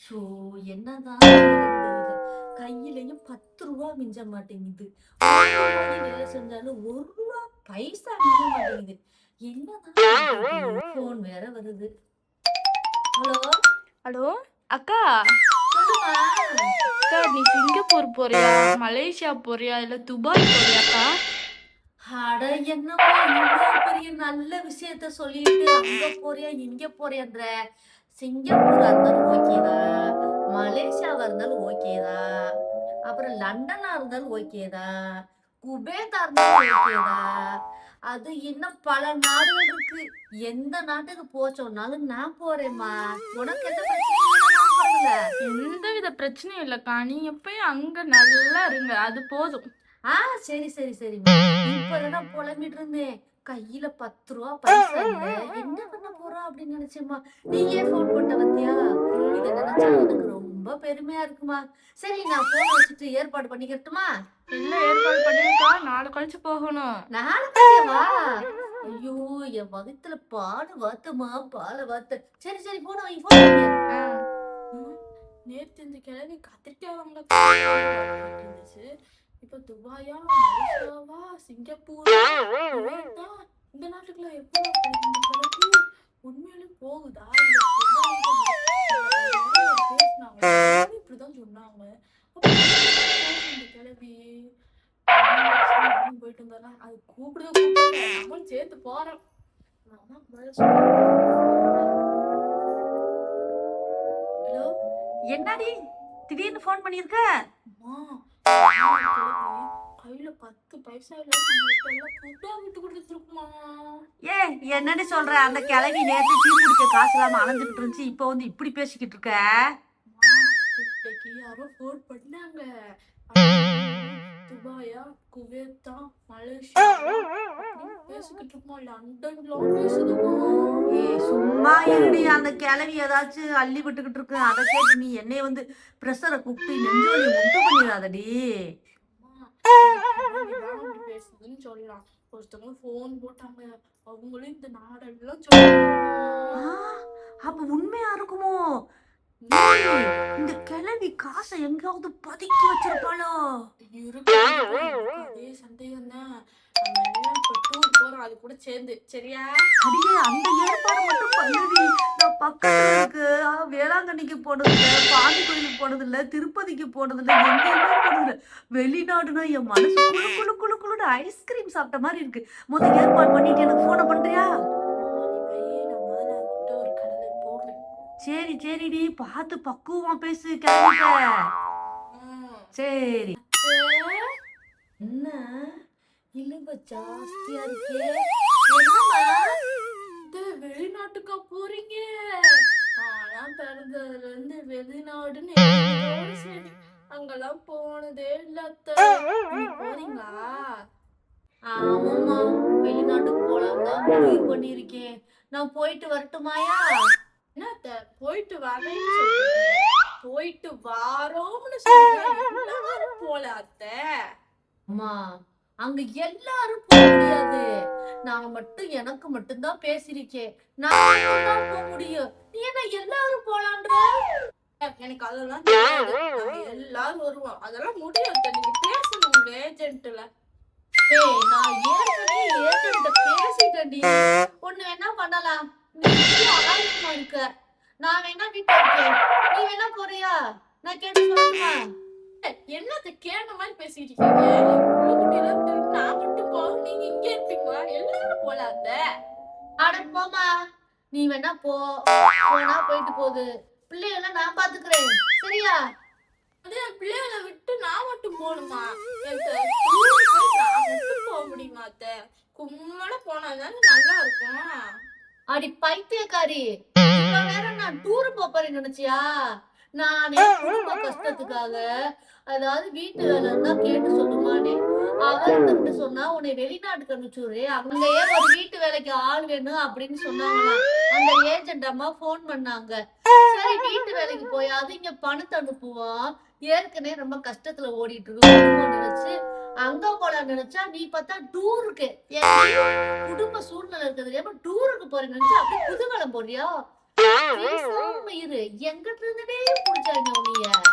Show என்னதான் செய்யறது தெரியல. கையிலயும் 10 ரூபா மிஞ்ச மாட்டேங்குது. ஓடி வேலை செஞ்சாலும் 1 ரூபா பைசா மிஞ்ச மாட்டேங்குது. என்னதான் பண்றது? ஃபோன் வேற வருது. ஹலோ, ஹலோ அக்கா. சொல்லுமா. அக்கா நீ சிங்கப்பூர் போறியா, மலேசியா போறியா, இல்ல துபாய் போறியாக்கா? அட என்னம்மா இவ்வளோ பெரிய நல்ல விஷயத்த சொல்லிட்டு அங்க போறியா இங்க போறியான்ற. சிங்கப்பூரா இருந்தாலும் ஓகேதான், மலேசியாவா இருந்தாலும் ஓகேதான், அப்புறம் லண்டனா இருந்தாலும் ஓகேதான், குபேத்தா இருந்தாலும் ஓகேதான். அது இன்னும் பல நாடுகள் இருக்கு. எந்த நாட்டுக்கு போச்சோன்னாலும் நான் போறேம்மா. உனக்கு எந்த பிரச்சனையும் இல்லை, நான் போறதில்ல. எந்தவித பிரச்சனையும் இல்லக்கா, நீங்க போய் அங்க நல்லா இருங்க, அது போதும். சரி சரி சரிம்மா. இப்பதான் புலம்பிட்டு இருந்தேன். கையில 10 ரூபா பைசா இல்ல, என்ன பண்ண போறோம் அப்படின்னு நினைச்சேம்மா. நீ ஏன் போன் பண்ண பத்தியா? இத நினைச்சா எனக்கு ரொம்ப பெருமையா இருக்குமா. சரி நான் போன் வச்சுட்டு ஏற்பாடு பண்ணிக்கட்டுமா? எல்லாம் ஏற்பாடு பண்ணிருக்கா, நாளை கழிச்சு போகணும். நாளைக்கே வா. ஐயோ என் வகுத்துல பாடு வாத்துமா, பால வாத்து. சரி சரி போன வை, போன் வைங்க. நேற்று இந்த கிழவி கத்திரிக்காய் இருந்துச்சு. இப்ப துபாயா, மலேசியாவா, சிங்கப்பூரா, குவைத்தா, இந்த நாட்டுக்குள்ள எப்போ இந்த கிழவி உண்மையிலே போகுதா இல்ல பேசினாங்க இப்படிதான் சொன்னாங்க. இந்த கிழவி போயிட்டு இருந்தா அது கூப்பிடுறது நம்மளும் சேர்த்து போறோம். ஹலோ, என்னடி திடீர்னு போன் பண்ணிருக்க? கையில 10 பைசா இல்ல, நம்மள்ட்ட எல்லாம் புட்டா விட்டு கொடுத்துருக்குமா. ஏ என்னன்னு சொல்ற? அந்த கிளவி நேற்று டீ குடிக்க காசு இல்லாம அலைஞ்சுக்கிட்டு இருந்துச்சு, இப்போ வந்து இப்படி பேசிக்கிட்டு இருக்க? இன்னைக்கு யாரோ போன் பண்ணாங்க. துபாயா, குவைத்தா, மலேசியா பேசிக்கிட்டு இருக்குமா, லண்டன்ல பேசுதுமா. ஏ சும்மா இருடி, அந்த கிளவி ஏதாச்சும் அள்ளி விட்டுக்கிட்டு இருக்கு. அதை கேட்டு நீ என்னைய வந்து பிரஷரை கூப்பிட்டு நெஞ்சு வலி உண்டு பண்ணிடாதடி. பேசுதுன்னு சொல்லலாம். ஒருத்தவங்க போன் போட்டாங்க, அவங்களும் இந்த நாடெல்லாம் சொல்லுவாங்க. அப்ப உண்மையா இருக்குமோ? இந்த கிளவி காசை எங்காவது பதுக்கி வச்சிருப்பாளோ? அதே சந்தேகம் தான். நம்ம எல்லாம் இப்ப டூர் போறோம், அது கூட சேர்ந்து. சரியா? அடியே அந்த ஏற்பாடு மட்டும் பண்ணுடி. நான் பக்கத்துல இருக்கு வேளாங்கண்ணிக்கு போனதில்ல, பாண்டி கோயிலுக்கு போனதில்ல, திருப்பதிக்கு போனதில்ல, எங்கேயுமே போனதில்ல. வெளிநாடுனா என் மனசு குளு குளு குளு குளுன்னு ஐஸ்கிரீம் சாப்பிட்ட மாதிரி இருக்கு. முதல் ஏற்பாடு பண்ணிட்டு எனக்கு போனை பண்றியா? சரி சரிடி, பார்த்து பக்குவமா பேசு கிளம்பிட்ட. சரி. என்ன இழுங்க ஜாஸ்தியா இருக்கே? என்னம்மா வெளிநாட்டுக்கா போறீங்க? நான்லாம் பிறந்ததுல இருந்து வெளிநாடுன்னு சரி அங்கெல்லாம் போனதே இல்ல. போறீங்களா? ஆமாம்மா, வெளிநாட்டுக்கு போலாம் தான் முடிவு பண்ணிருக்கேன். நான் போயிட்டு வரட்டுமாயா? என்னத்த போயிட்டு வரேன்னு சொல்றீங்க? போயிட்டு வாரோம்னு சொல்றீங்க, போல அத்தை. அம்மா அங்க எல்லாரும் போக முடியாது. நான் மட்டும் எனக்கு மட்டும்தான் பேசிருக்கேன். நான் மட்டும்தான் போக முடியும். நீ என்ன எல்லாரும் போலான்ற? எனக்கு அதெல்லாம் தெரியாது. எல்லாரும் வருவோம், அதெல்லாம் முடியும். நீங்க பேசணும் உங்க ஏஜென்ட்ல. நான் ஏற்கனவே ஏஜென்ட்ட பேசிட்டேன்டி. ஒண்ணு என்ன பண்ணலாம், நீ ஆரோக்கியமா இருக்க, நான் வேணா வீட்டுல இருக்கேன், நீ வேணா போறியா? நான் கேட்டு சொல்லுமா? என்னத்த கேட்ட மாதிரி பேசிட்டு இருக்கீங்க? நான் மட்டும் போகும், நீங்க இங்க இருப்பீங்களா? எல்லாரும் போலாத்த. அட போமா, நீ வேணா போ, போனா போயிட்டு போகுது. பிள்ளைகளை நான் பாத்துக்கிறேன், சரியா? அதே பிள்ளைகளை விட்டு நான் மட்டும் போகணுமா? நான் மட்டும் போக முடியுமா அத்த? கும்மல போனாதானே நல்லா இருக்கும். அடி பைத்தியக்காரி, இவ்வளவு நேரம் நான் டூர் போறேன்னு நினைச்சியா? நானே குடும்ப கஷ்டத்துக்காக அதாவது வீட்டு வேலை இருந்தா கேட்டு சொல்லுமானே. அவர்கிட்ட சொன்னா உன்னை வெளிநாட்டுக்கு அனுப்பிச்சுரு, அங்கேயே ஒரு வீட்டு வேலைக்கு ஆள் வேணும் அப்படின்னு சொன்னாங்களா. அந்த ஏஜென்ட் அம்மா போன் பண்ணாங்க. சரி வீட்டு வேலைக்கு போயாவது இங்க பணத்தை அனுப்புவோம், ஏற்கனவே ரொம்ப கஷ்டத்துல ஓடிட்டு இருக்கு நினைச்சு அங்க போலாம் நினைச்சா, நீ பார்த்தா டூருக்கு, குடும்ப சூழ்நிலை இருக்கிறது டூருக்கு போறேன்னு நினைச்சா அப்படி குதூகலம் போறியா? பேசாம இரு. எங்கிட்ட இருந்துட்டே புடிச்சாங்க உன்னைய.